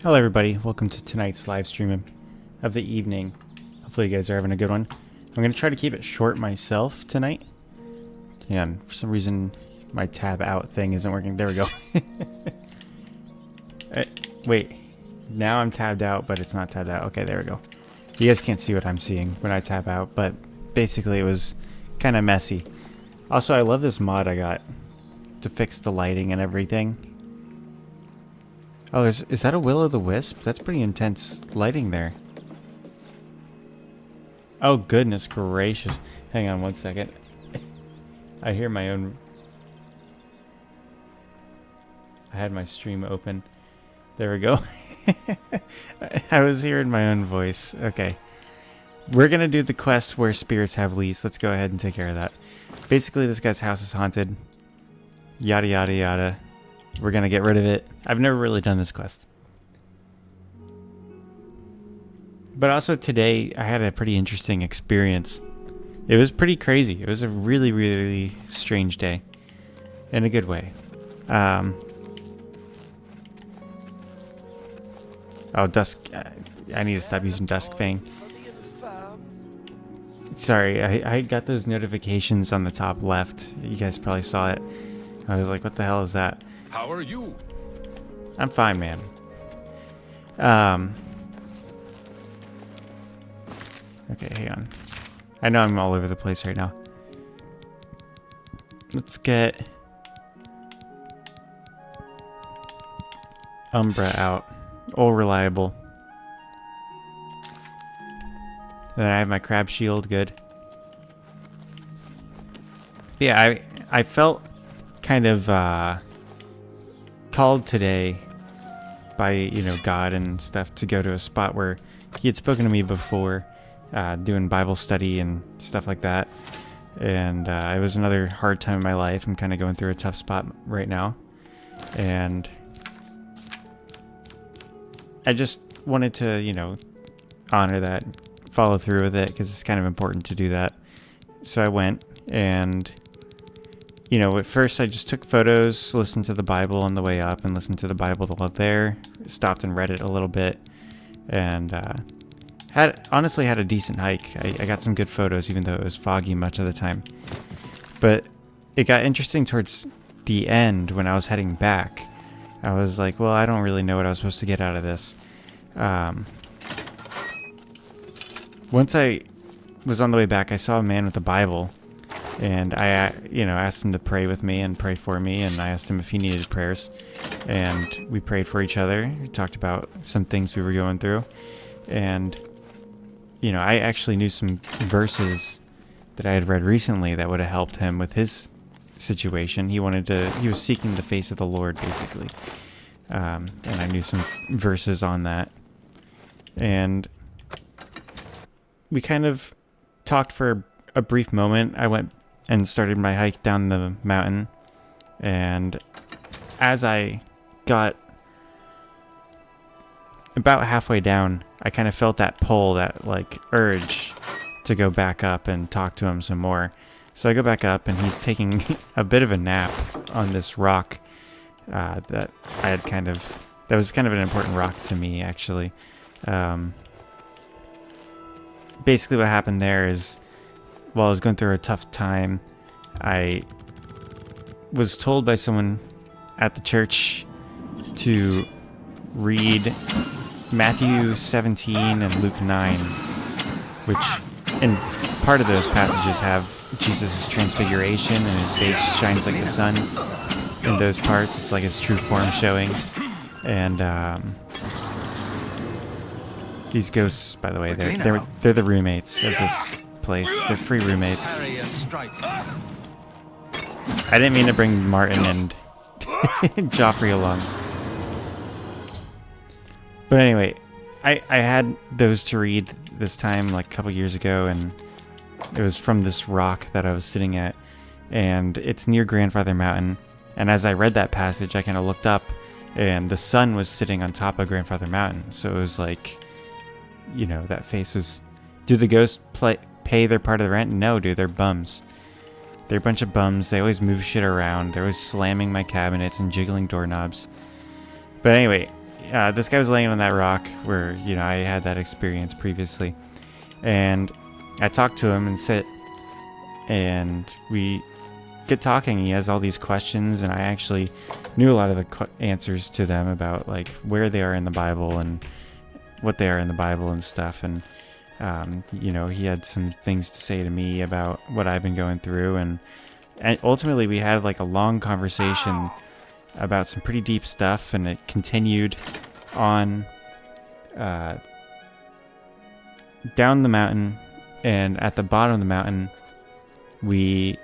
Hello everybody, welcome to tonight's live stream of the evening. Hopefully you guys are having a good one. I'm going to try to keep it short myself tonight. And for some reason my tab out thing isn't working. There we go. Wait, now I'm tabbed out, but it's not tabbed out. Okay, there we go. You guys can't see what I'm seeing when I tab out, but basically it was kind of messy. Also, I love this mod I got to fix the lighting and everything. Oh, is that a will-o'-the-wisp? That's pretty intense lighting there. Oh, goodness gracious. Hang on one second. I hear my own... I had my stream open. There we go. I was hearing my own voice. Okay. We're going to do the quest where spirits have lease. Let's go ahead and take care of that. Basically, this guy's house is haunted. Yada, yada, yada. We're going to get rid of it. I've never really done this quest. But also today, I had a pretty interesting experience. It was pretty crazy. It was a really, really strange day. In a good way. Oh, Dusk. I need to stop using Dusk Fang. Sorry, I got those notifications on the top left. You guys probably saw it. I was like, what the hell is that? How are you? I'm fine, man. Okay, hang on. I know I'm all over the place right now. Let's get Umbra out. All reliable. Then I have my crab shield, good. Yeah, I felt kind of called today by, you know, God and stuff to go to a spot where he had spoken to me before, doing Bible study and stuff like that. And it was another hard time in my life. I'm kind of going through a tough spot right now. And I just wanted to, you know, honor that, follow through with it, because it's kind of important to do that. So I went, and you know, at first I just took photos, listened to the Bible on the way up, and listened to the Bible while there. Stopped and read it a little bit, and honestly had a decent hike. I got some good photos, even though it was foggy much of the time. But it got interesting towards the end when I was heading back. I was like, well, I don't really know what I was supposed to get out of this. Once I was on the way back, I saw a man with a Bible. And I, you know, asked him to pray with me and pray for me, and I asked him if he needed prayers. And we prayed for each other. We talked about some things we were going through. And, you know, I actually knew some verses that I had read recently that would have helped him with his situation. He was seeking the face of the Lord, basically. And I knew some verses on that. And we kind of talked for a brief moment. I went and started my hike down the mountain, and as I got about halfway down, I kind of felt that pull, that like urge to go back up and talk to him some more. So I go back up, and he's taking a bit of a nap on this rock that was kind of an important rock to me, actually. Basically what happened there is, while I was going through a tough time, I was told by someone at the church to read Matthew 17 and Luke 9, which in part of those passages have Jesus' transfiguration and his face shines like the sun. In those parts, it's like his true form showing. And these ghosts, by the way, they're the roommates of this place. They're free roommates. I didn't mean to bring Martin and Joffrey along. But anyway, I had those to read this time like a couple years ago, and it was from this rock that I was sitting at, and it's near Grandfather Mountain. And as I read that passage, I kind of looked up, and the sun was sitting on top of Grandfather Mountain. So it was like, you know, that face was... Do the ghosts pay their part of the rent? No, dude, they're bums. They're a bunch of bums. They always move shit around. They're always slamming my cabinets and jiggling doorknobs. But anyway, this guy was laying on that rock where, you know, I had that experience previously. And I talked to him and we get talking. He has all these questions, and I actually knew a lot of the answers to them about like where they are in the Bible and what they are in the Bible and stuff. And you know, he had some things to say to me about what I've been going through, and ultimately we had like a long conversation about some pretty deep stuff, and it continued on down the mountain. And at the bottom of the mountain we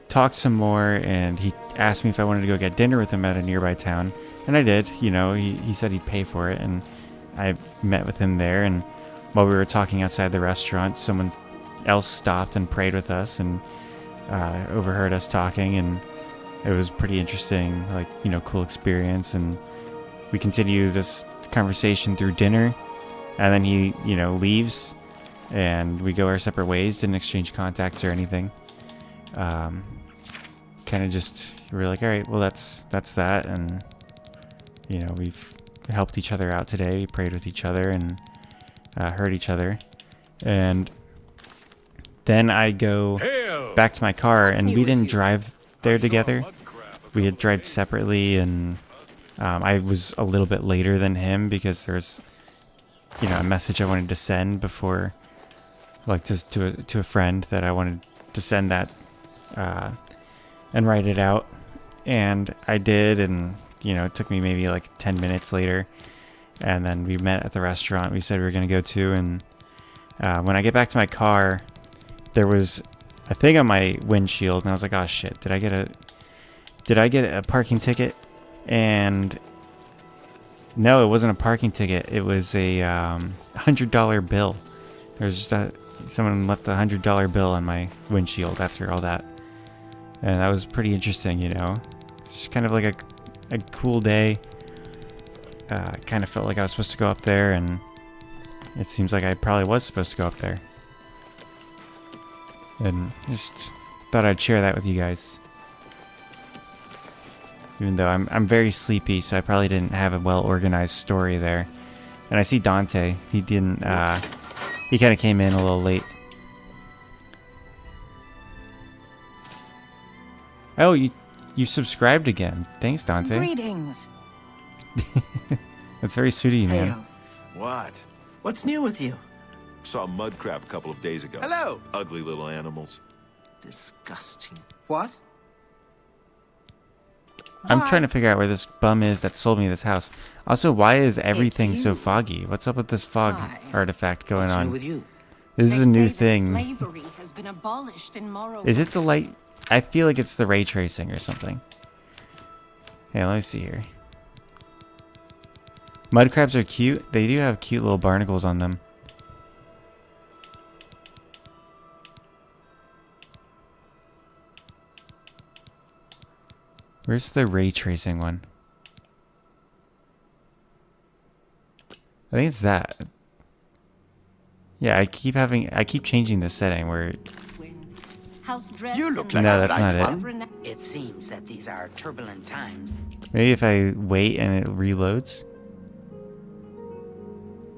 talked some more, and he asked me if I wanted to go get dinner with him at a nearby town, and I did. You know, he said he'd pay for it, and I met with him there. And while we were talking outside the restaurant, someone else stopped and prayed with us and overheard us talking, and it was pretty interesting, like, you know, cool experience. And we continue this conversation through dinner, and then he, you know, leaves, and we go our separate ways. Didn't exchange contacts or anything. Kind of just, we're like, all right, well, that's that. And, you know, we've helped each other out today. We prayed with each other and heard each other. And then I go back to my car, and we didn't drive there together. We had driven separately, and I was a little bit later than him because there's, you know, a message I wanted to send before, like, to a friend that I wanted to send that and write it out. And I did, and, you know, it took me maybe like 10 minutes later, and then we met at the restaurant we said we were going to go to. And when I get back to my car, there was a thing on my windshield, and I was like, oh shit, did I get a parking ticket? And no, it wasn't a parking ticket. It was a $100 bill. There's just someone left a $100 bill on my windshield after all that. And that was pretty interesting, you know. It's just kind of like a cool day. Kind of felt like I was supposed to go up there, and it seems like I probably was supposed to go up there. And just thought I'd share that with you guys. Even though I'm very sleepy, so I probably didn't have a well-organized story there. And I see Dante. He didn't, he kind of came in a little late. Oh, you subscribed again. Thanks, Dante. Greetings. That's very sweet of you, man. Hail. What? What's new with you? Saw a mud crab a couple of days ago. Hello. Ugly little animals. Disgusting. What? I'm trying to figure out where this bum is that sold me this house. Also, why is everything so foggy? What's up with this fog artifact going What's on? new with you? This is a new thing. Slavery has been abolished in Morrowind. Is it the light? I feel like it's the ray tracing or something. Hey, let me see here. Mud crabs are cute. They do have cute little barnacles on them. Where's the ray tracing one? I think it's that. Yeah, I keep changing the setting where. House dress You look and like No, a that's bright not it. one. It seems that these are turbulent times. Maybe if I wait and it reloads.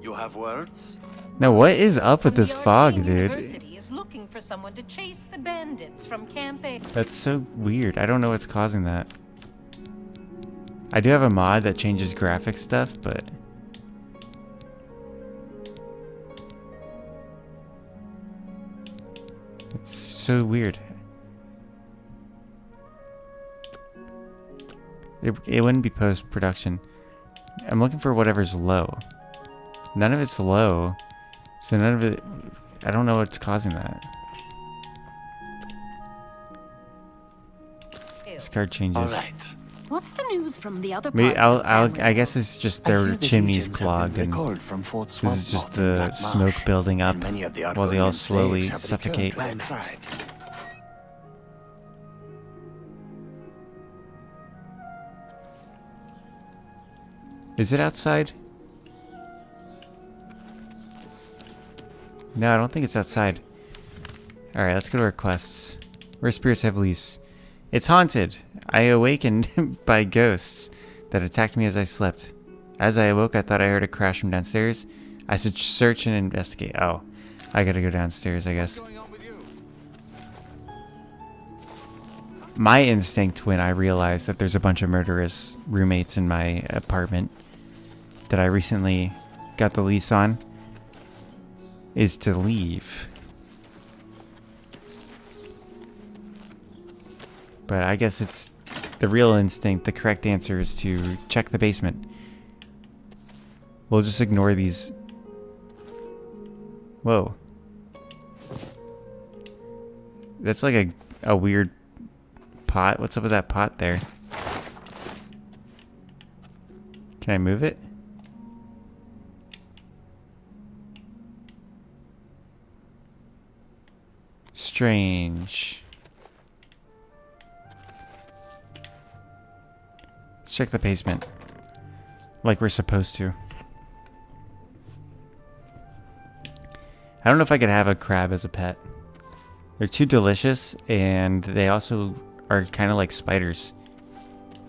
You have words? No, what is up with this The fog, Arcane dude? University is looking for someone to chase the bandits from Camp A. That's so weird. I don't know what's causing that. I do have a mod that changes graphic stuff, but it's so weird. It wouldn't be post-production. I'm looking for whatever's low. None of it's low, so none of it. I don't know what's causing that. This card changes. All right. What's the news from the other Maybe parts of I town? guess it's just I their hear the chimneys legions have clogged, been and recalled from Fort this is just Swampmoth in the Black smoke Marsh, building up and many of the while they all Argonian slowly slaves have suffocate. returned to That's right. Is it outside? No, I don't think it's outside. Alright, let's go to our quests. Where spirits have lease. It's haunted. I awakened by ghosts that attacked me as I slept. As I awoke, I thought I heard a crash from downstairs. I should search and investigate. Oh, I gotta go downstairs, I guess. My instinct when I realized that there's a bunch of murderous roommates in my apartment that I recently got the lease on is to leave. But I guess it's the real instinct. The correct answer is to check the basement. We'll just ignore these. Whoa. That's like a weird pot. What's up with that pot there? Can I move it? Strange. Let's check the basement. Like we're supposed to. I don't know if I could have a crab as a pet. They're too delicious, and they also are kind of like spiders.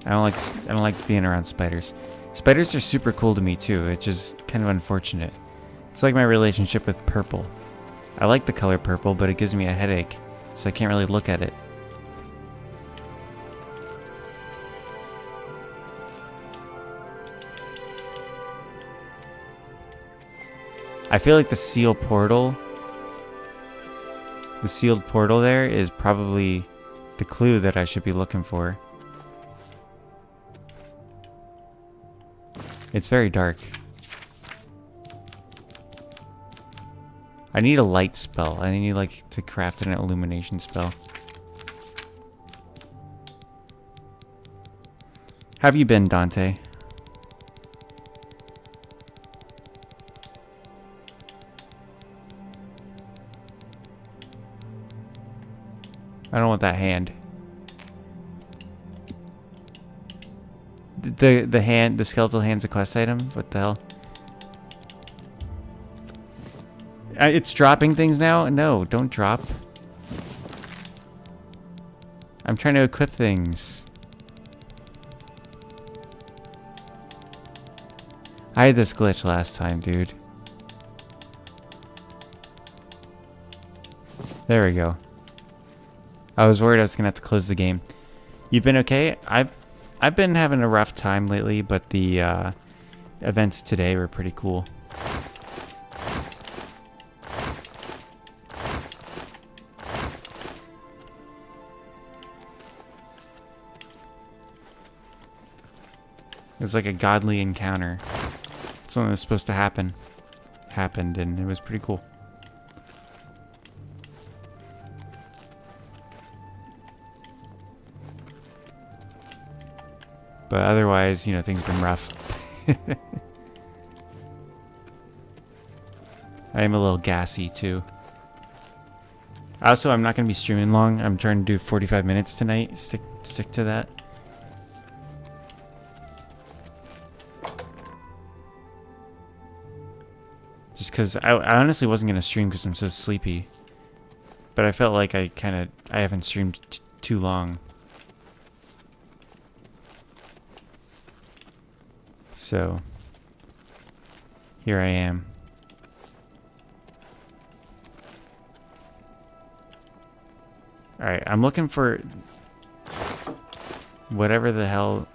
I don't like being around spiders. Spiders are super cool to me too, which is kind of unfortunate. It's like my relationship with purple. I like the color purple, but it gives me a headache, so I can't really look at it. I feel like the sealed portal there is probably the clue that I should be looking for. It's very dark. I need a light spell. I need like to craft an illumination spell. How have you been, Dante? I don't want that hand. The skeletal hand's a quest item? What the hell? It's dropping things now? No, don't drop. I'm trying to equip things. I had this glitch last time, dude. There we go. I was worried I was gonna have to close the game. You've been okay? I've been having a rough time lately, but the events today were pretty cool. It was like a godly encounter. Something that was supposed to happen. Happened, and it was pretty cool. But otherwise, you know, things have been rough. I am a little gassy, too. Also, I'm not going to be streaming long. I'm trying to do 45 minutes tonight. Stick to that. Just because I honestly wasn't going to stream because I'm so sleepy. But I felt like I haven't streamed too long. So, here I am. Alright, I'm looking for whatever the hell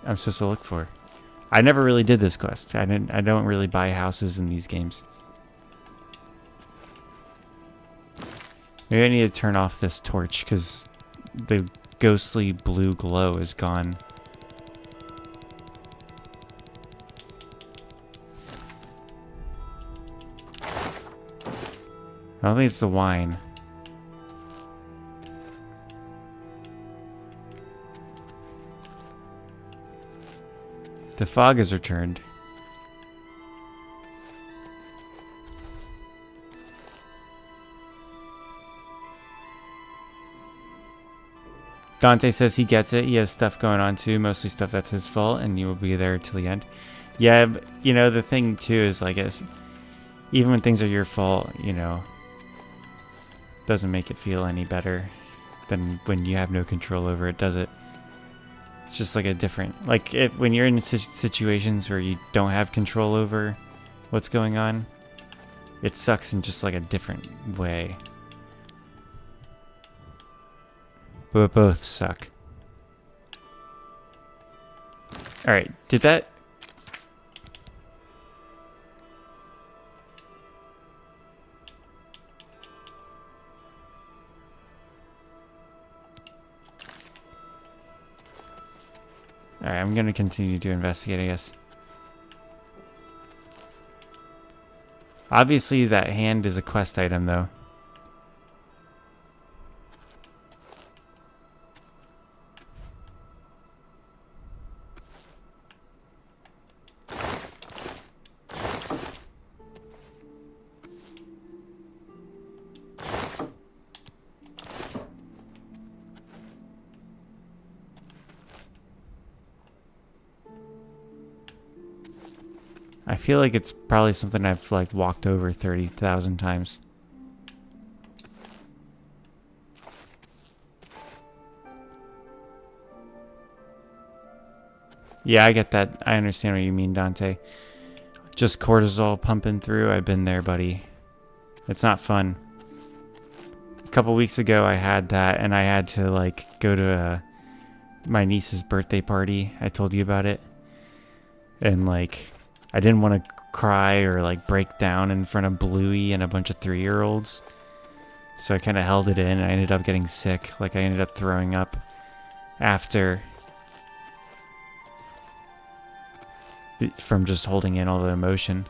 I'm supposed to look for. I never really did this quest. I don't really buy houses in these games. Maybe I need to turn off this torch because the ghostly blue glow is gone. I don't think it's the wine. The fog has returned. Dante says he gets it. He has stuff going on too, mostly stuff that's his fault, and you will be there till the end. Yeah, but, you know, the thing too is, like, even when things are your fault, you know, doesn't make it feel any better than when you have no control over it, does it? It's just like a different, like when you're in situations where you don't have control over what's going on, it sucks in just like a different way. But both suck. Alright, did that... Alright, I'm gonna continue to investigate, I guess. Obviously, that hand is a quest item, though. I feel like it's probably something I've like walked over 30,000 times. Yeah, I get that. I understand what you mean, Dante. Just cortisol pumping through. I've been there, buddy. It's not fun. A couple weeks ago, I had that, and I had to like go to my niece's birthday party. I told you about it. And like... I didn't want to cry or like break down in front of Bluey and a bunch of 3-year-olds. So I kind of held it in. I ended up getting sick. Like I ended up throwing up after from just holding in all the emotion.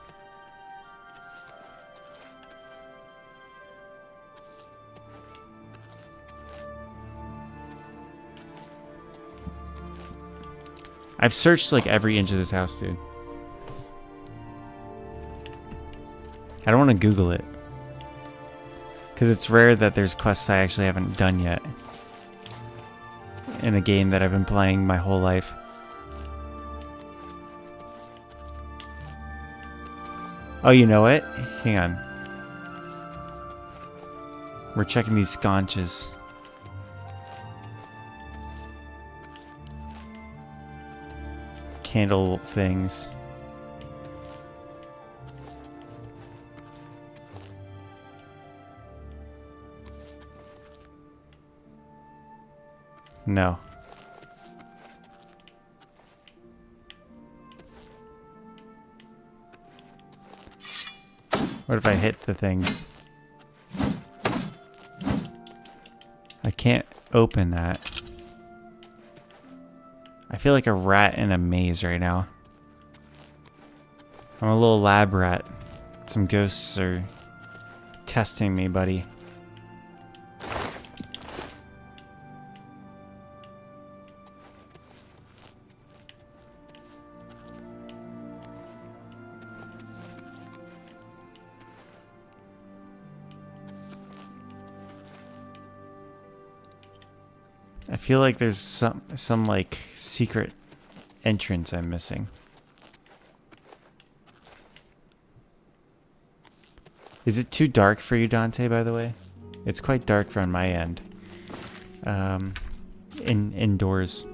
I've searched like every inch of this house, dude. I don't want to Google it. Because it's rare that there's quests I actually haven't done yet. In a game that I've been playing my whole life. Oh, you know what? Hang on. We're checking these sconches. Candle things. No. What if I hit the things? I can't open that. I feel like a rat in a maze right now. I'm a little lab rat. Some ghosts are testing me, buddy. I feel like there's some like secret entrance I'm missing. Is it too dark for you, Dante, by the way? It's quite dark on my end. Indoors.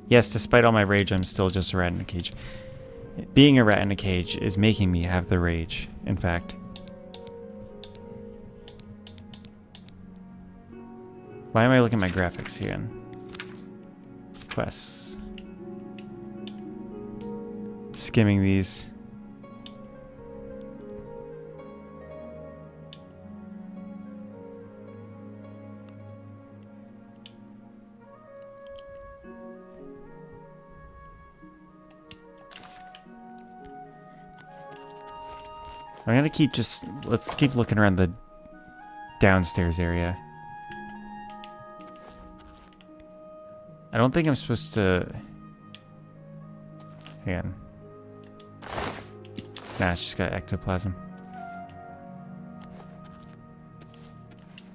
Yes, despite all my rage, I'm still just a rat in a cage. Being a rat in a cage is making me have the rage, in fact. Why am I looking at my graphics here? Quests. Skimming these. I'm gonna keep let's keep looking around the downstairs area. I don't think I'm supposed to... Hang on. Nah, it's just got ectoplasm.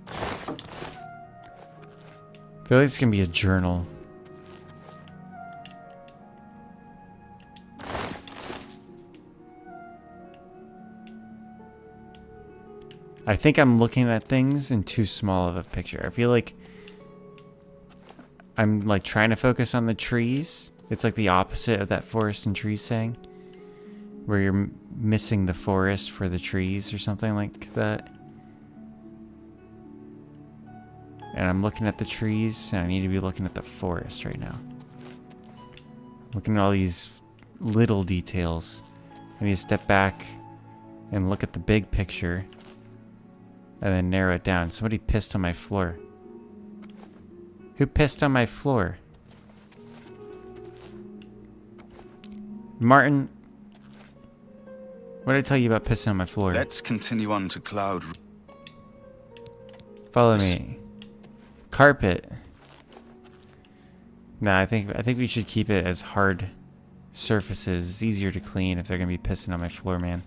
I feel like it's gonna be a journal. I think I'm looking at things in too small of a picture. I feel like I'm like trying to focus on the trees. It's like the opposite of that forest and trees saying, where you're missing the forest for the trees or something like that. And I'm looking at the trees, and I need to be looking at the forest right now. Looking at all these little details. I need to step back and look at the big picture and then narrow it down. Somebody pissed on my floor. Who pissed on my floor? Martin, what did I tell you about pissing on my floor? Let's continue on to Cloud. Follow me. Carpet. Nah, I think we should keep it as hard surfaces. It's easier to clean if they're gonna be pissing on my floor, man.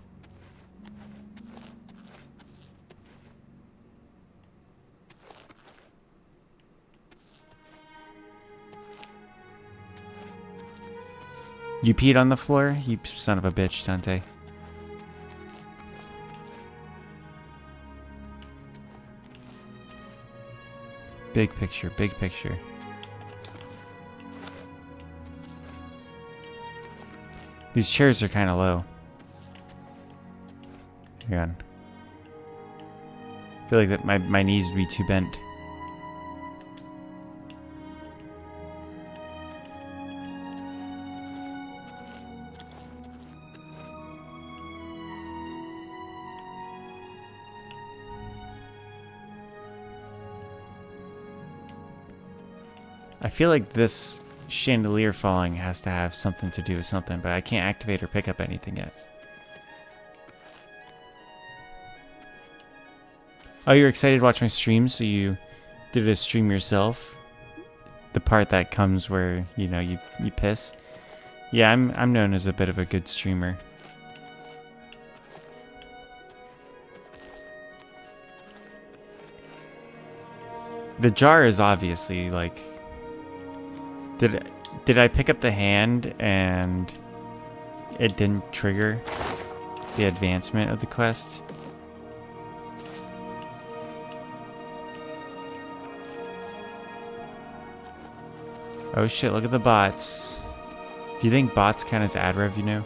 You peed on the floor? You son of a bitch, Dante. Big picture, big picture. These chairs are kind of low. Hang on. I feel like that my knees would be too bent. I feel like this chandelier falling has to have something to do with something, but I can't activate or pick up anything yet. Oh, you're excited to watch my stream, so you did a stream yourself? The part that comes where, you know, you piss? Yeah, I'm known as a bit of a good streamer. The jar is obviously like... Did I pick up the hand and it didn't trigger the advancement of the quest? Oh shit, look at the bots. Do you think bots count as ad revenue?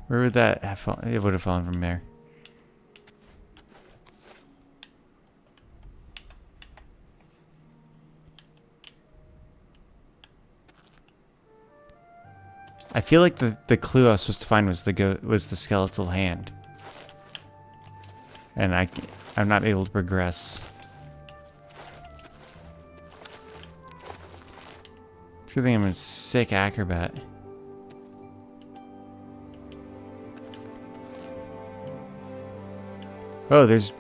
Where would that have fallen? It would have fallen from there. I feel like the clue I was supposed to find was the skeletal hand, and I'm not able to progress. It's a good thing I'm a sick acrobat. Oh, there's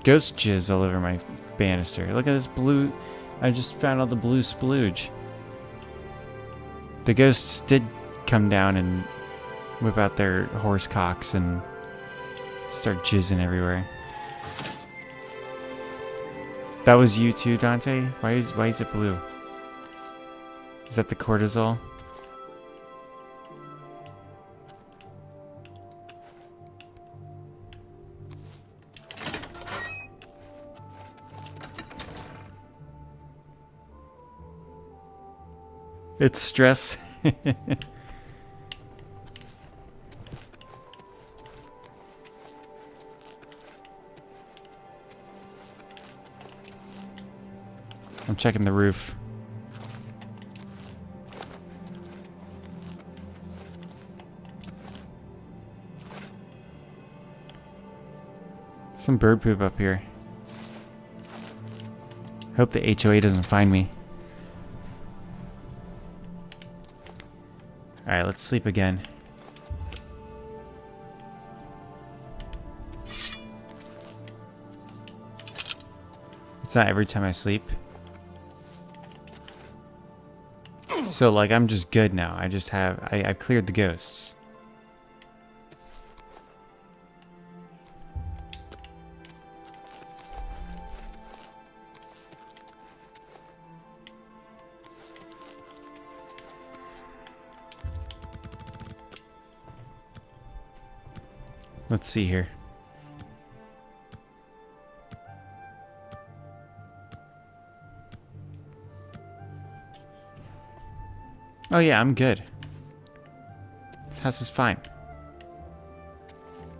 ghost jizz all over my banister. Look at this blue. I just found all the blue splooge. The ghosts did come down and whip out their horse cocks and start jizzing everywhere. That was you too, Dante? Why is it blue? Is that the cortisol? It's stress. I'm checking the roof. Some bird poop up here. Hope the HOA doesn't find me. Alright, let's sleep again. It's not every time I sleep. So, like, I'm just good now. I've cleared the ghosts. Let's see here. Oh yeah, I'm good. This house is fine.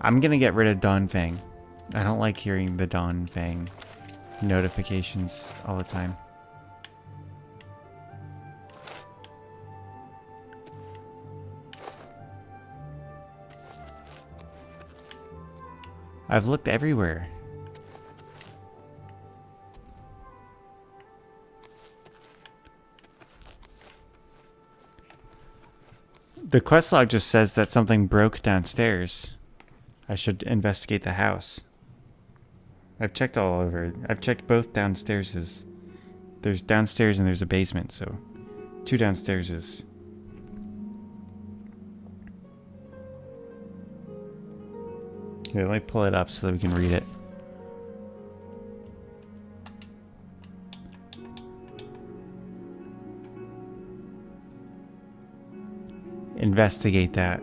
I'm gonna get rid of Dawn Fang. I don't like hearing the Dawn Fang notifications all the time. I've looked everywhere. The quest log just says that something broke downstairs. I should investigate the house. I've checked all over. I've checked both downstairs. There's downstairs and there's a basement, so 2 downstairs. Here, let me pull it up so that we can read it. Investigate that.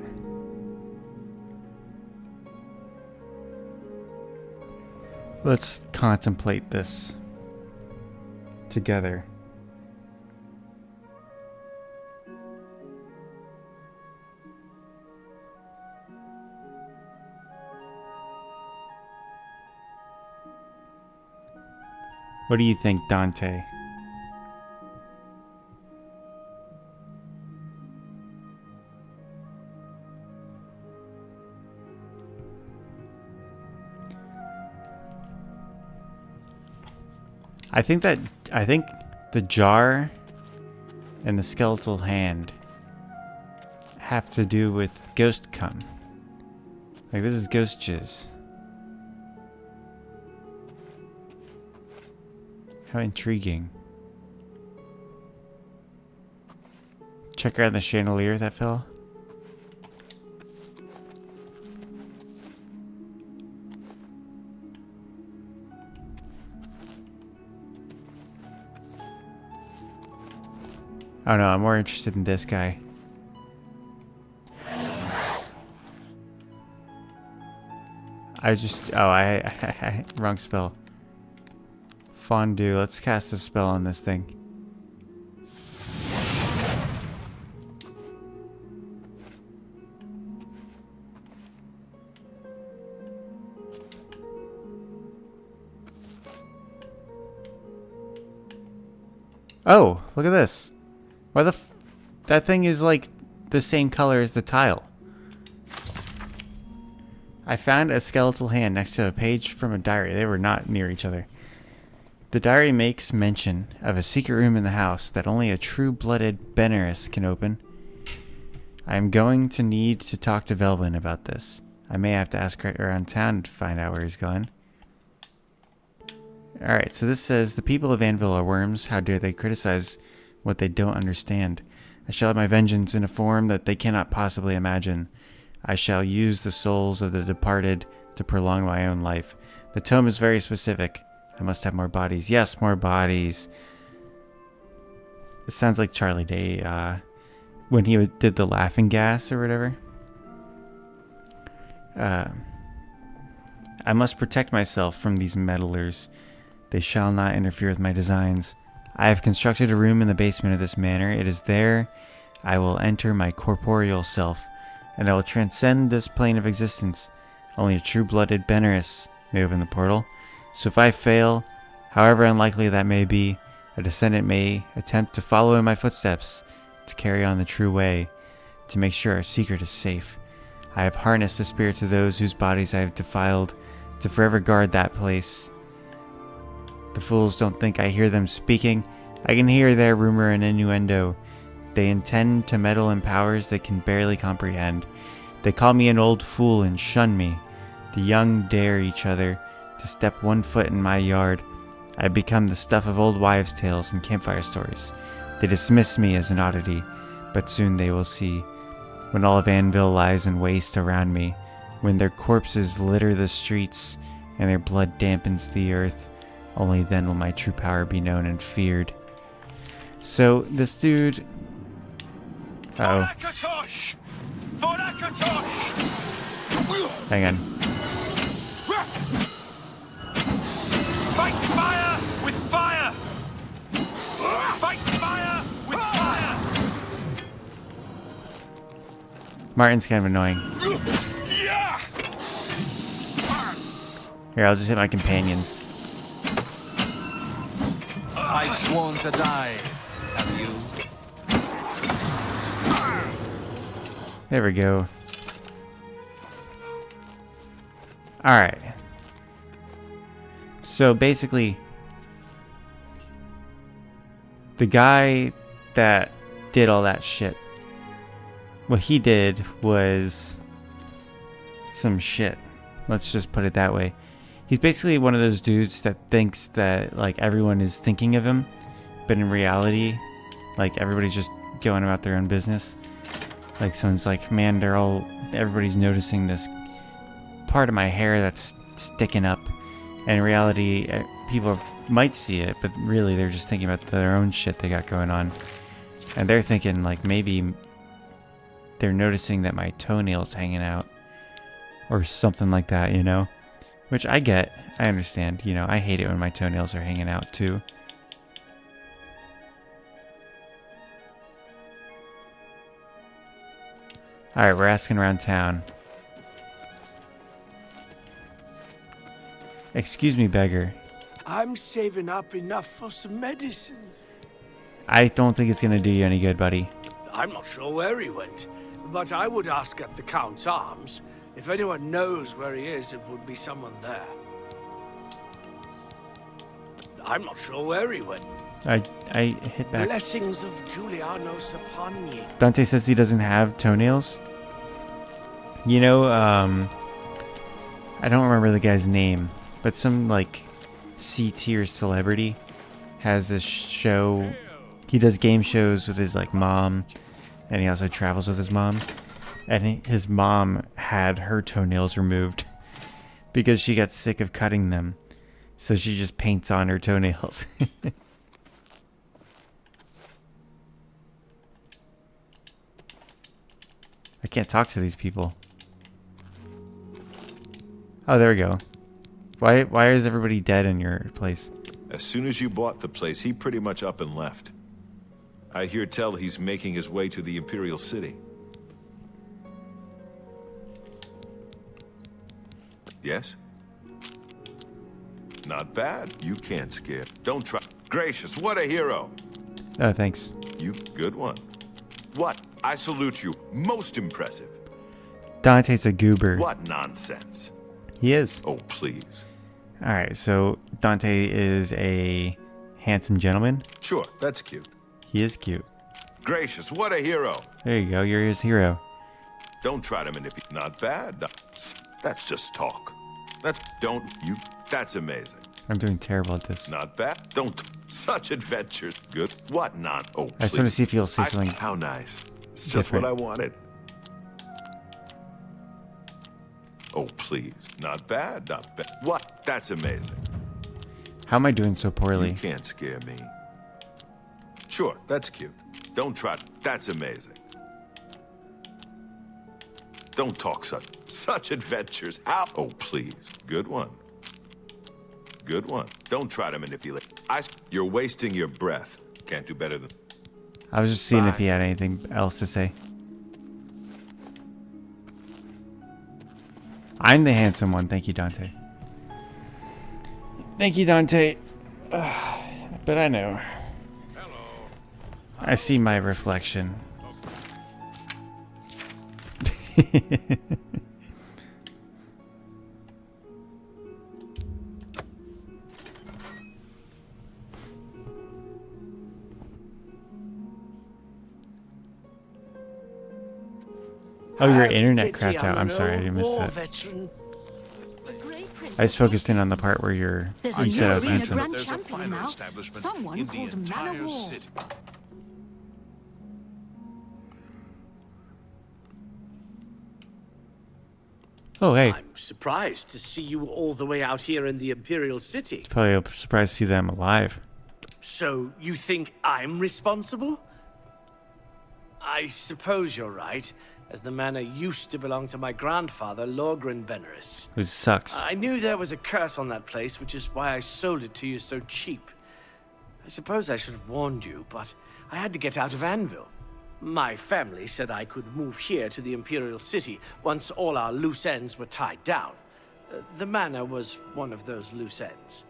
Let's contemplate this together. What do you think, Dante? I think the jar and the skeletal hand have to do with ghost cum. Like, this is ghost jizz. How intriguing. Check around the chandelier that fell. Oh no, I'm more interested in this guy. I wrong spell. Fondue, let's cast a spell on this thing. Oh, look at this. Why the that thing is like the same color as the tile. I found a skeletal hand next to a page from a diary. They were not near each other. The diary makes mention of a secret room in the house that only a true-blooded Benaris can open. I am going to need to talk to Velvin about this. I may have to ask around town to find out where he's gone. Alright, so this says, the people of Anvil are worms. How dare they criticize what they don't understand? I shall have my vengeance in a form that they cannot possibly imagine. I shall use the souls of the departed to prolong my own life. The tome is very specific. I must have more bodies. Yes, more bodies. It sounds like Charlie Day when he did the laughing gas or whatever. I must protect myself from these meddlers. They shall not interfere with my designs. I have constructed a room in the basement of this manor. It is there I will enter my corporeal self, and I will transcend this plane of existence. Only a true-blooded Benaris may open the portal. So if I fail, however unlikely that may be, a descendant may attempt to follow in my footsteps, to carry on the true way, to make sure our secret is safe. I have harnessed the spirits of those whose bodies I have defiled, to forever guard that place. The fools don't think I hear them speaking. I can hear their rumor and innuendo. They intend to meddle in powers they can barely comprehend. They call me an old fool and shun me. The young dare each other to step 1 foot in my yard. I have become the stuff of old wives' tales and campfire stories. They dismiss me as an oddity, but soon they will see. When all of Anvil lies in waste around me, when their corpses litter the streets and their blood dampens the earth, only then will my true power be known and feared. So this dude... Uh-oh. Hang on. fire with fire! Fight fire with fire! Martin's kind of annoying. Yeah! Here, I'll just hit my companions. I've sworn to die. Have you? There we go. Alright. So basically, the guy that did all that shit, what he did was some shit. Let's just put it that way. He's basically one of those dudes that thinks that like everyone is thinking of him, but in reality, like everybody's just going about their own business. Like someone's like, man, everybody's noticing this part of my hair that's sticking up. And in reality, people might see it, but really they're just thinking about their own shit they got going on. And they're thinking like maybe they're noticing that my toenail's hanging out or something like that, you know? Which I get. I understand. You know, I hate it when my toenails are hanging out too. Alright, we're asking around town. Excuse me, beggar. I'm saving up enough for some medicine. I don't think it's gonna do you any good, buddy. I'm not sure where he went, but I would ask at the Count's Arms. If anyone knows where he is, it would be someone there. I'm not sure where he went. I hit back. Blessings of Julianos upon ye. Dante says he doesn't have toenails. You know, I don't remember the guy's name, but some like C-tier celebrity has this show. He does game shows with his like mom, and he also travels with his mom. And his mom had her toenails removed because she got sick of cutting them. So she just paints on her toenails. I can't talk to these people. Oh, there we go. Why is everybody dead in your place? As soon as you bought the place, he pretty much up and left. I hear tell he's making his way to the Imperial City. Yes? Not bad. You can't scare. Don't try. Gracious, what a hero. Oh, thanks. You good one. What? I salute you. Most impressive. Dante's a goober. What nonsense. He is. Oh, please. Alright, so Dante is a handsome gentleman. Sure, that's cute. He is cute. Gracious, what a hero. There you go, you're his hero. Don't try to manipulate. Not bad. That's just talk. That's amazing. I'm doing terrible at this. Not bad. Don't. Such adventures. Good. What not? Oh, please. I just want to see if you'll say something. How nice. It's just different. what I wanted. Oh, please. Not bad. Not bad. What? That's amazing. How am I doing so poorly? You can't scare me. Sure, that's cute. Don't try. That's amazing. Don't talk such adventures. How? Oh, please. Good one. Good one. Don't try to manipulate. You're wasting your breath. Can't do better than... I was just seeing Bye. if he had anything else to say. I'm the handsome one. Thank you, Dante. Thank you, Dante. But I know. I see my reflection. Oh, your internet cracked out. I'm sorry, I missed that. I just focused in on the part where you said I was handsome. There's a finer establishment Someone in the called entire Manor Wall. city. Oh, hey. I'm surprised to see you all the way out here in the Imperial City. Probably a surprise to see that I'm alive. So you think I'm responsible? I suppose you're right, as the manor used to belong to my grandfather, Lorgren Beneris. Who sucks. I knew there was a curse on that place, which is why I sold it to you so cheap. I suppose I should have warned you, but I had to get out of Anvil. My family said I could move here to the Imperial City once all our loose ends were tied down. The manor was one of those loose ends.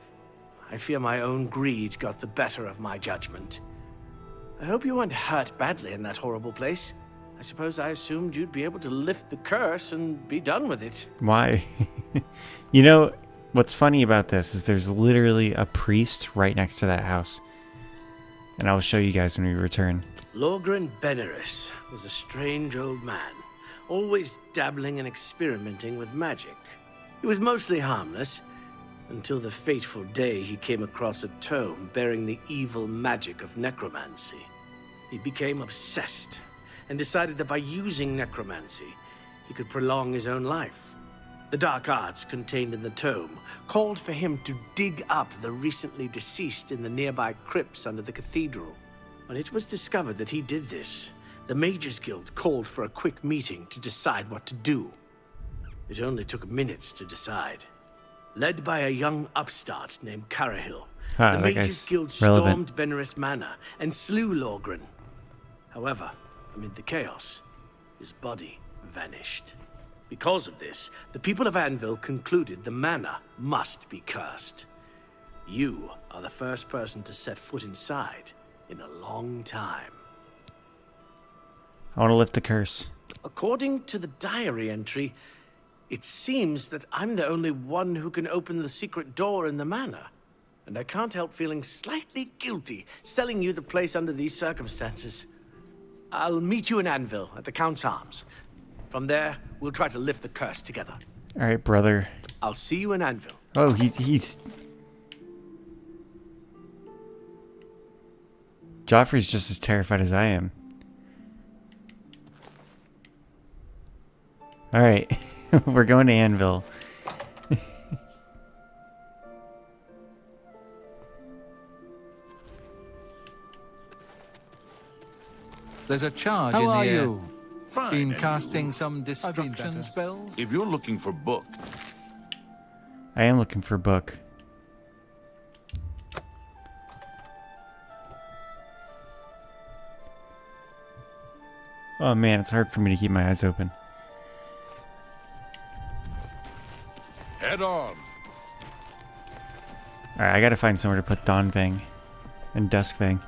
I fear my own greed got the better of my judgment. I hope you weren't hurt badly in that horrible place. I suppose I assumed you'd be able to lift the curse and be done with it. Why? You know, what's funny about this is there's literally a priest right next to that house. And I'll show you guys when we return. Lorgren Beneris was a strange old man, always dabbling and experimenting with magic. He was mostly harmless, until the fateful day he came across a tome bearing the evil magic of necromancy. He became obsessed, and decided that by using necromancy, he could prolong his own life. The dark arts contained in the tome called for him to dig up the recently deceased in the nearby crypts under the cathedral. When it was discovered that he did this, the Mages Guild called for a quick meeting to decide what to do. It only took minutes to decide. Led by a young upstart named Carahil, the Mages Guild stormed Beneris Manor and slew Lorgren. However, amid the chaos, his body vanished. Because of this, the people of Anvil concluded the manor must be cursed. You are the first person to set foot inside in a long time. I want to lift the curse. According to the diary entry, it seems that I'm the only one who can open the secret door in the manor. And I can't help feeling slightly guilty selling you the place under these circumstances. I'll meet you in Anvil at the Count's Arms. From there, we'll try to lift the curse together. All right, brother. I'll see you in Anvil. Oh, he's... Joffrey's just as terrified as I am. All right. We're going to Anvil. There's a charge How in the are air. you? Fine. Been casting some destruction spells? If you're looking for book, I am looking for a book. Oh man, it's hard for me to keep my eyes open. head on. Alright, I gotta find somewhere to put Dawnfang and Duskfang.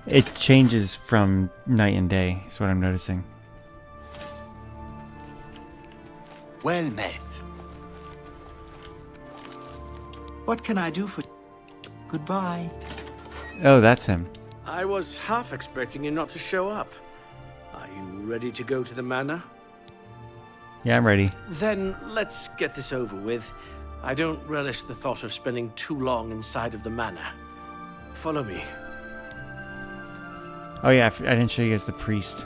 It changes from night and day, is what I'm noticing. Well met. What can I do for... Goodbye. Oh, that's him. I was half expecting you not to show up. Are you ready to go to the manor? Yeah, I'm ready. Then let's get this over with. I don't relish the thought of spending too long inside of the manor. Follow me. Oh yeah, I didn't show you guys the priest.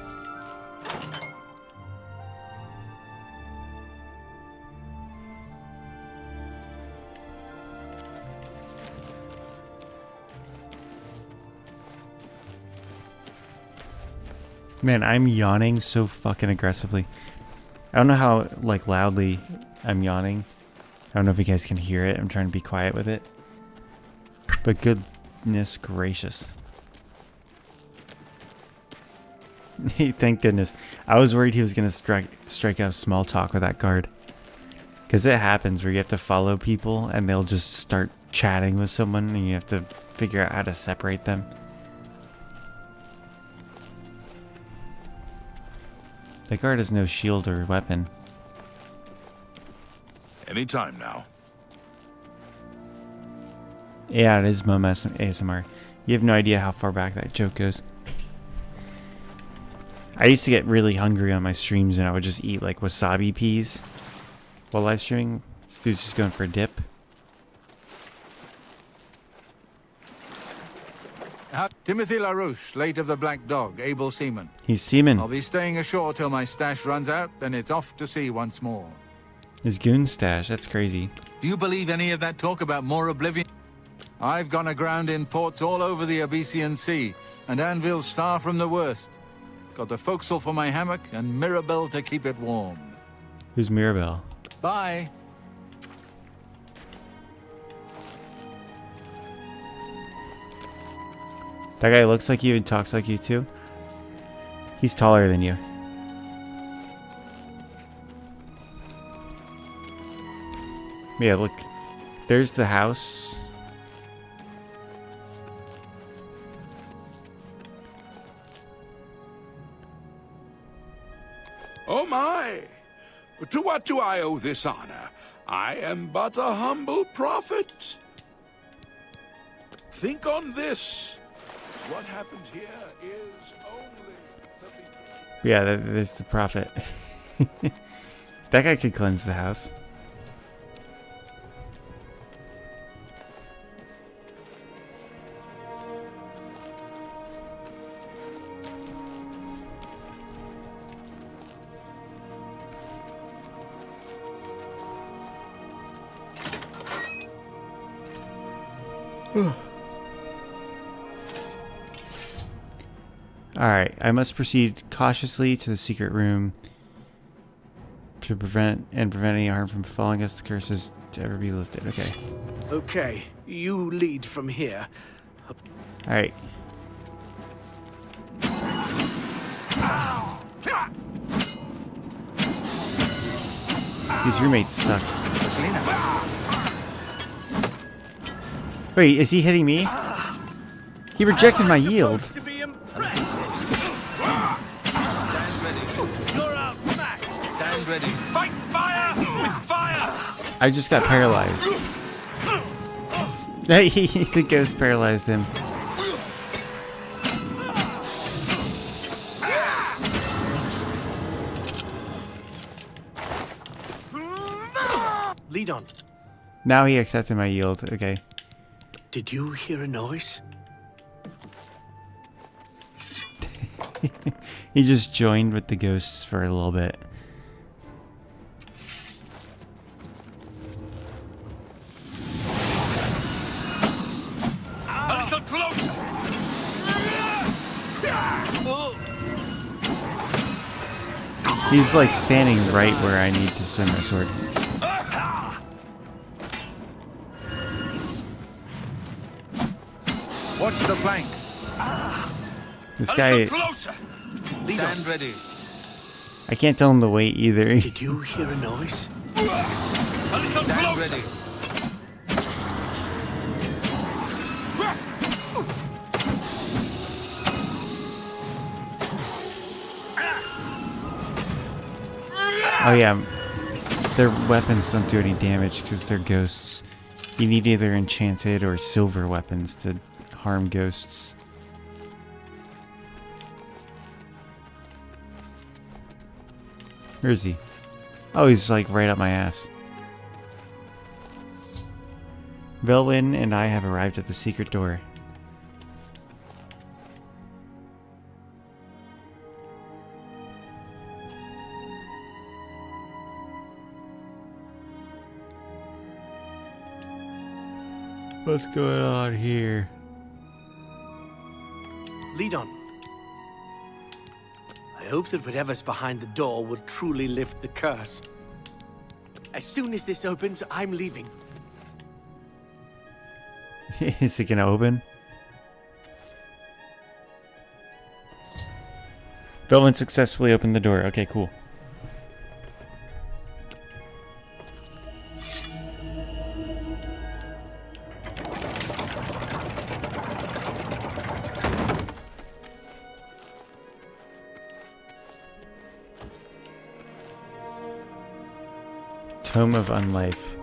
Man, I'm yawning so fucking aggressively. I don't know how, like, loudly I'm yawning. I don't know if you guys can hear it. I'm trying to be quiet with it. But goodness gracious. Thank goodness. I was worried he was going to strike out small talk with that guard. Because it happens where you have to follow people and they'll just start chatting with someone and you have to figure out how to separate them. The guard has no shield or weapon. Anytime now. Yeah, it is Mom ASMR. You have no idea how far back that joke goes. I used to get really hungry on my streams and I would just eat like wasabi peas while live streaming. This dude's just going for a dip. Timothy LaRouche, late of the Black Dog, able seaman. He's seaman. I'll be staying ashore till my stash runs out, then it's off to sea once more. His goon stash, that's crazy. Do you believe any of that talk about more Oblivion? I've gone aground in ports all over the Abyssian Sea, and Anvil's far from the worst. Got a forecastle for my hammock and Mirabelle to keep it warm. Who's Mirabelle? Bye. That guy looks like you and talks like you too. He's taller than you. Yeah, look. There's the house. Oh my! To what do I owe this honor? I am but a humble prophet. Think on this. What happened here is only the beginning. Yeah, there's the prophet. That guy could cleanse the house. Alright, I must proceed cautiously to the secret room to prevent any harm from befalling us. The curses to ever be lifted. Okay. Okay, you lead from here. Alright. These roommates suck. Wait, is he hitting me? He rejected my yield. To be impressed. You're outmatched. Stand ready. Fight fire with fire. I just got paralyzed. The ghost paralyzed him. Lead on. Now he accepted my yield. Okay. Did you hear a noise? He just joined with the ghosts for a little bit. A little closer. He's like standing right where I need to swing my sword. Watch the flank. This guy, Closer. Stand ready. I can't tell him the weight either. Did you hear a noise? Stand ready. Oh yeah, their weapons don't do any damage because they're ghosts. You need either enchanted or silver weapons to harm ghosts. Where is he? Oh, he's like right up my ass. Velwyn and I have arrived at the secret door. What's going on here? Lead on. I hope that whatever's behind the door will truly lift the curse. As soon as this opens, I'm leaving. Is it gonna open? Velwyn successfully opened the door. Okay, cool. Tome of Unlife.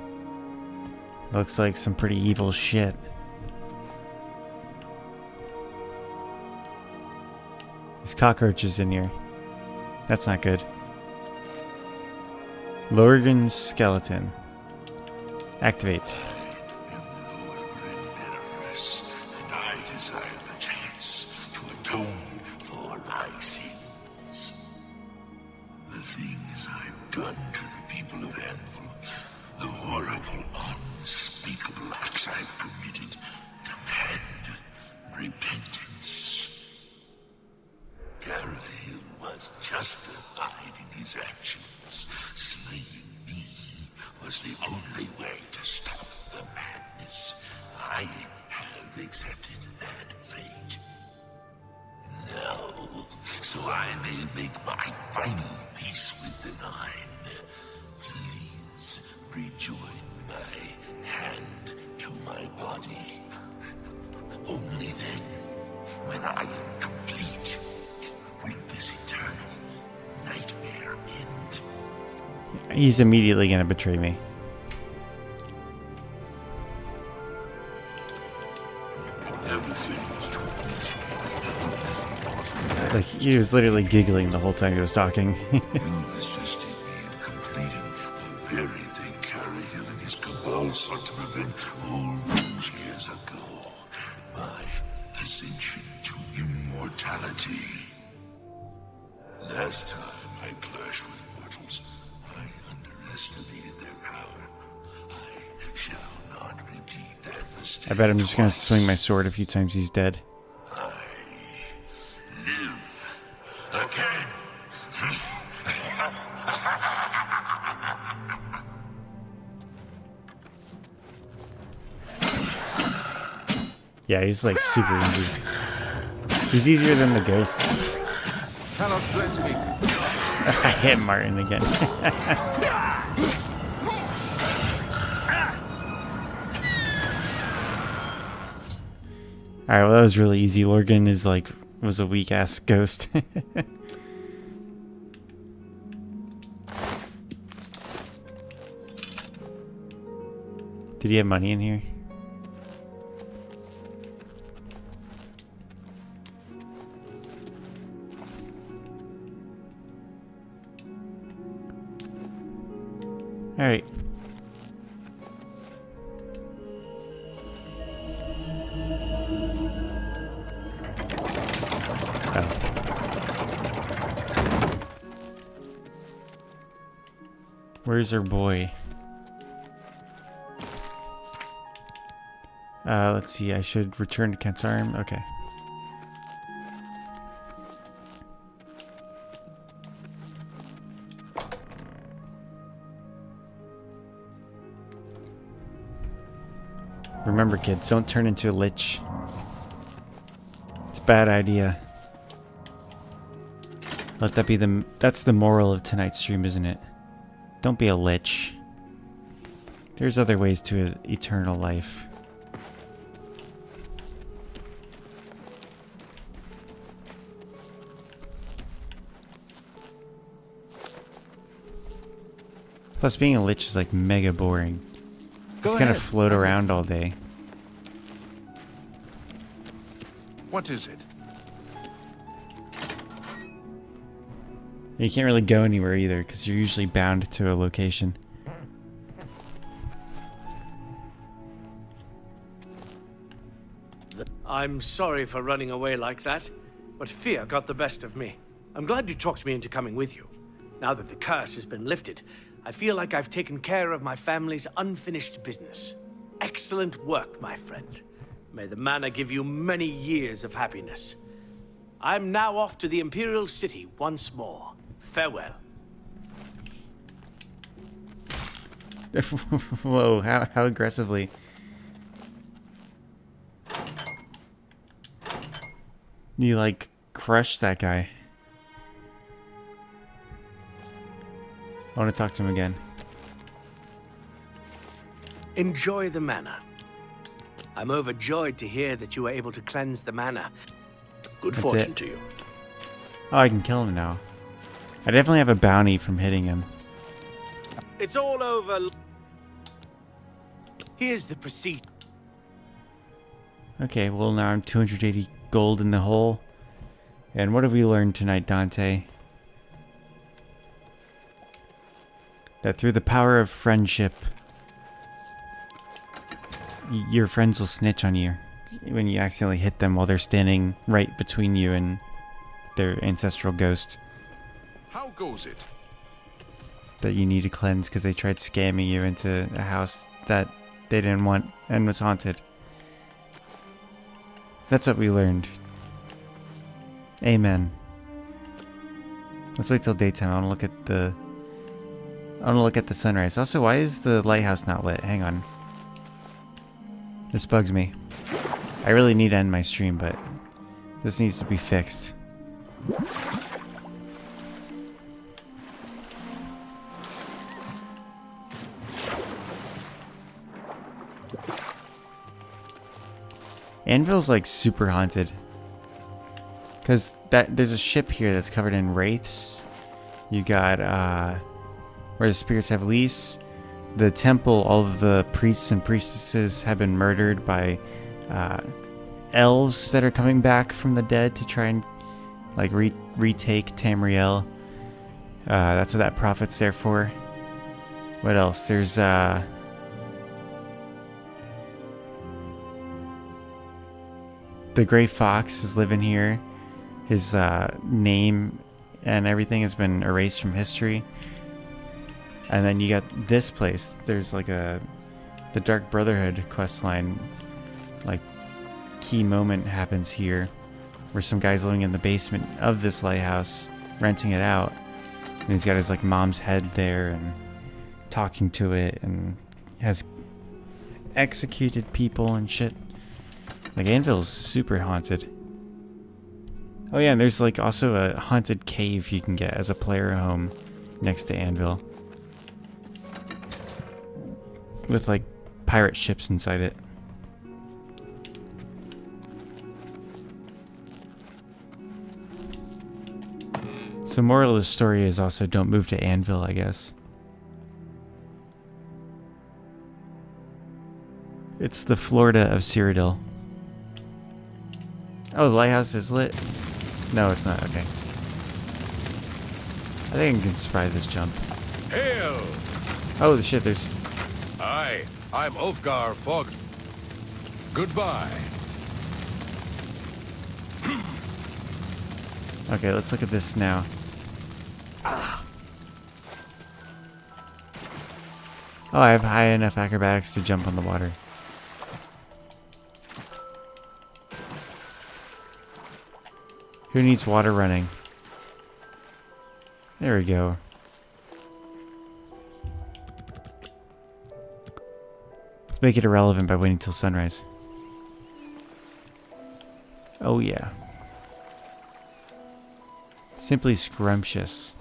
Looks like some pretty evil shit. There's cockroaches in here. That's not good. Lorgan's skeleton. Activate. And I desire the chance to atone for my sins. The things I've done to the people of Anvil, the horrible, unspeakable acts I've committed, demand repentance. Gareth that fate. Now, so I may make my final peace with the Nine, please rejoin my hand to my body. Only then, when I am complete, will this eternal nightmare end. He's immediately gonna betray me. It never fails to be Like, he was literally giggling the whole time he was talking. You've assisted me in completing the very thing Carrihill and his cabal sought to prevent all those years ago. My ascension to immortality. Last time I clashed with mortals, I underestimated their power. I shall not repeat that mistake. I bet I'm just gonna swing my sword a few times he's dead. Live again. Yeah, he's like super easy. He's easier than the ghosts. Talos bless me. I hit Martin again. Alright, well that was really easy. Lorgan is like, was a weak ass ghost. Did he have money in here? Alright. Where's our boy? Let's see, I should return to Kent's Arm. Okay. Remember, kids, don't turn into a lich. It's a bad idea. Let that be that's the moral of tonight's stream, isn't it? Don't be a lich. There's other ways to eternal life. Plus, being a lich is like mega boring. Just kind of float around all day. What is it? You can't really go anywhere either, because you're usually bound to a location. I'm sorry for running away like that, but fear got the best of me. I'm glad you talked me into coming with you. Now that the curse has been lifted, I feel like I've taken care of my family's unfinished business. Excellent work, my friend. May the manor give you many years of happiness. I'm now off to the Imperial City once more. Farewell. Whoa, how aggressively. You like crushed that guy. I want to talk to him again. Enjoy the manor. I'm overjoyed to hear that you were able to cleanse the manor. Good That's fortune it. to you. Oh, I can kill him now. I definitely have a bounty from hitting him. It's all over. Here's the receipt. Okay, well now I'm 280 gold in the hole. And what have we learned tonight, Dante? That through the power of friendship, your friends will snitch on you when you accidentally hit them while they're standing right between you and their ancestral ghost How goes it? that you need to cleanse because they tried scamming you into a house that they didn't want and was haunted. That's what we learned. Amen. Let's wait till daytime. I want to look at the sunrise. Also, why is the lighthouse not lit? Hang on. This bugs me. I really need to end my stream, but this needs to be fixed. Anvil's like super haunted. Cause there's a ship here that's covered in wraiths. You got where the spirits have Lease. The temple, all of the priests and priestesses have been murdered by elves that are coming back from the dead to try and like retake Tamriel. That's what that prophet's there for. What else? There's the Gray Fox is living here. His name and everything has been erased from history. And then you got this place. There's like the Dark Brotherhood questline. Like key moment happens here, where some guy's living in the basement of this lighthouse, renting it out, and he's got his like mom's head there and talking to it, and has executed people and shit. Like Anvil's super haunted. Oh yeah, and there's like also a haunted cave you can get as a player home next to Anvil, with like pirate ships inside it. So moral of the story is also don't move to Anvil, I guess. It's the Florida of Cyrodiil. Oh, the lighthouse is lit. No, it's not. Okay. I think I can survive this jump. Hail! Oh, the shit, there's... Aye, I'm Ulfgar Fog. Goodbye. Okay, let's look at this now. Oh, I have high enough acrobatics to jump on the water. Who needs water running? There we go. Let's make it irrelevant by waiting till sunrise. Oh yeah. Simply scrumptious.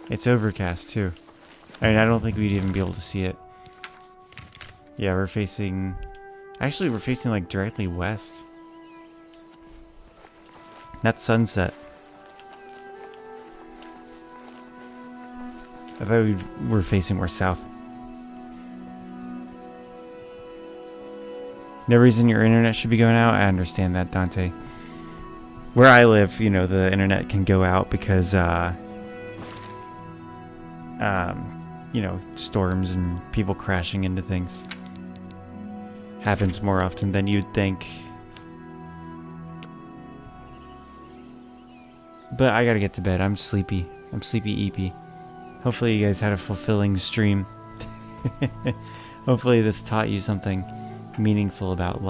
It's overcast too. I mean, I don't think we'd even be able to see it. Yeah, we're facing... Actually, we're facing like directly west. That's sunset. I thought we were facing more south. No reason your internet should be going out. I understand that, Dante. Where I live, you know, the internet can go out because, you know, storms and people crashing into things. Happens more often than you'd think. But I gotta get to bed. I'm sleepy. I'm sleepy-eepy. Hopefully you guys had a fulfilling stream. Hopefully this taught you something meaningful about life.